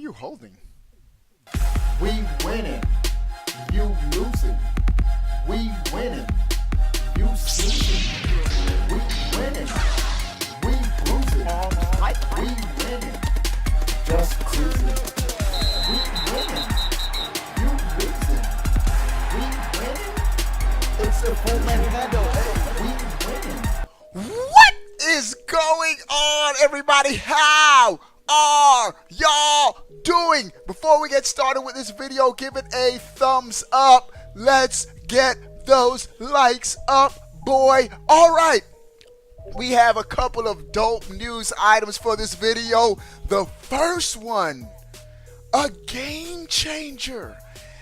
you holding? We winning, you losing. We winning, you snoozing. We winning, we bruising. We winning, just cruising. We winning, you losing. We winning, it's a full manhandle. We winning. What is going on, everybody? How are y'all doing? Before we get started with this video, give it a thumbs up. Let's get those likes up, boy. All right. We have a couple of dope news items for this video. The first one, a game changer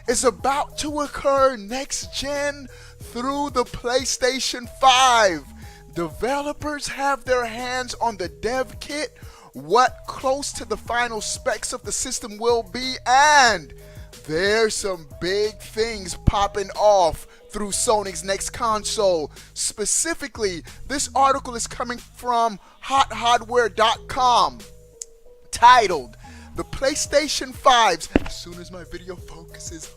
is about to occur next gen through the PlayStation 5. Developers have their hands on the dev kit, what close to the final specs of the system will be, and there's some big things popping off through Sony's next console. Specifically, this article is coming from HotHardware.com, titled "The PlayStation 5's," as soon as my video focuses,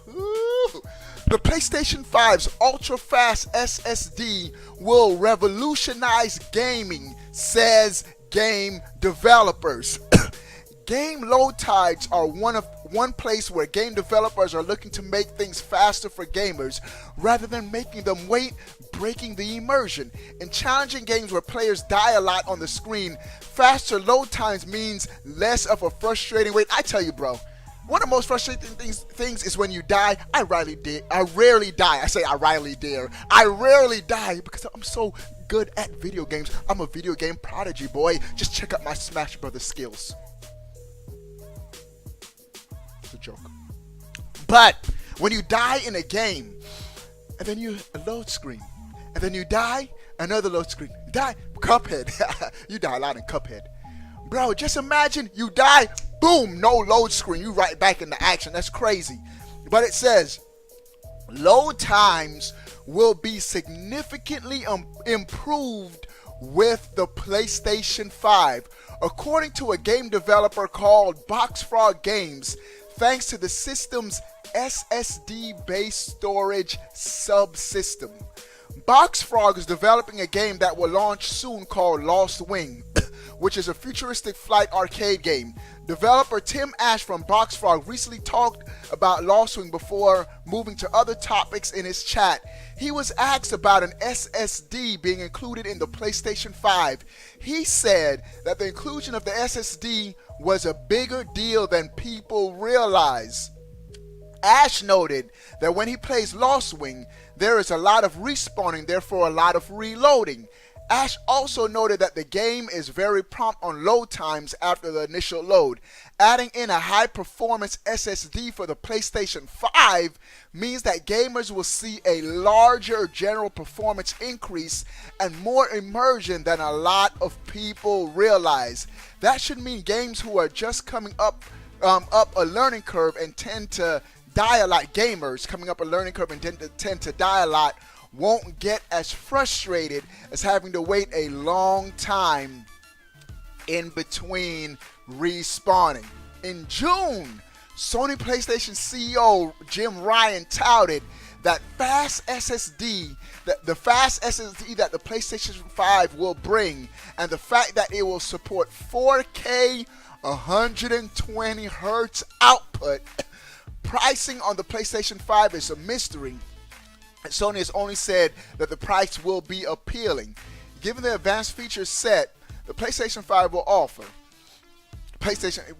the PlayStation 5's ultra-fast SSD will revolutionize gaming, says game developers. Game load times are one place where game developers are looking to make things faster for gamers rather than making them wait, breaking the immersion. In challenging games where players die a lot on the screen, faster load times means less of a frustrating wait. I tell you, bro, one of the most frustrating things is when you die. I rarely die. I say I rarely dare. I rarely die because I'm so good at video games. I'm a video game prodigy, boy. Just check out my Smash Brothers skills. It's a joke. But when you die in a game, and then you a load screen, and then you die, another load screen. You die, Cuphead. You die a lot in Cuphead. Bro, just imagine you die, boom, no load screen. You right back into action. That's crazy. But it says load times will be significantly improved with the PlayStation 5, according to a game developer called Boxfrog Games, thanks to the system's SSD-based storage subsystem. Boxfrog is developing a game that will launch soon called Lost Wing, which is a futuristic flight arcade game. Developer Tim Ash from Boxfrog recently talked about Lost Wing before moving to other topics in his chat. He was asked about an SSD being included in the PlayStation 5. He said that the inclusion of the SSD was a bigger deal than people realize. Ash noted that when he plays Lost Wing, there is a lot of respawning, therefore a lot of reloading. Ash also noted that the game is very prompt on load times after the initial load. Adding in a high-performance SSD for the PlayStation 5 means that gamers will see a larger general performance increase and more immersion than a lot of people realize. That should mean games who are just coming up a learning curve and tend to die a lot, gamers coming up a learning curve and tend to die a lot, won't get as frustrated as having to wait a long time in between respawning. In June, Sony PlayStation CEO Jim Ryan touted that the fast SSD that the PlayStation 5 will bring, and the fact that it will support 4K 120 Hz output. Pricing on the PlayStation 5 is a mystery. Sony has only said that the price will be appealing. Given the advanced feature set the PlayStation 5 will offer.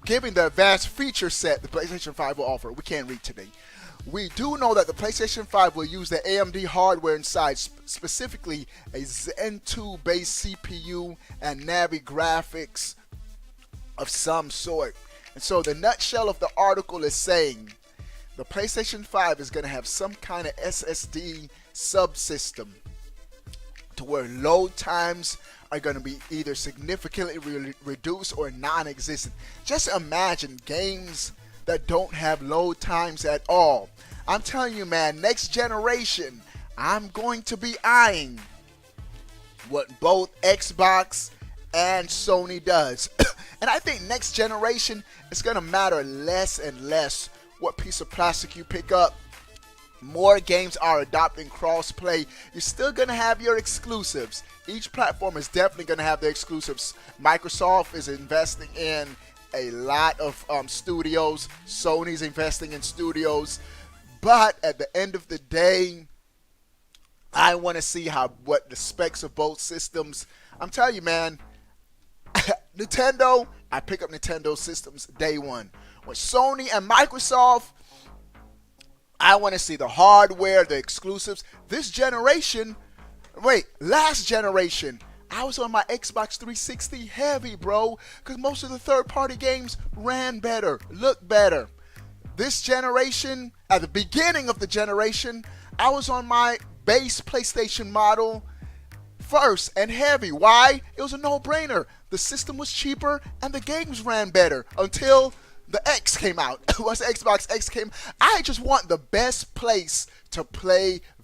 Given the advanced feature set the PlayStation 5 will offer. We can't read today. We do know that the PlayStation 5 will use the AMD hardware inside, specifically a Zen 2 based CPU and Navi graphics of some sort. And so the nutshell of the article is saying the PlayStation 5 is going to have some kind of SSD subsystem to where load times are going to be either significantly reduced or non-existent. Just imagine games that don't have load times at all. I'm telling you, man, next generation, I'm going to be eyeing what both Xbox and Sony does. And I think next generation, it's going to matter less and less what piece of plastic you pick up. More games are adopting cross-play. You're still going to have your exclusives. Each platform is definitely going to have their exclusives. Microsoft is investing in a lot of studios. Sony's investing in studios. But at the end of the day, I want to see what the specs of both systems. I'm telling you, man, Nintendo, I pick up Nintendo systems day one. With Sony and Microsoft, I want to see the hardware, the exclusives. This generation, last generation, I was on my Xbox 360 heavy, bro, because most of the third-party games ran better, looked better. This generation, at the beginning of the generation, I was on my base PlayStation model first and heavy. Why? It was a no-brainer. The system was cheaper and the games ran better until the X came out. Once the Xbox X came, I just want the best place to play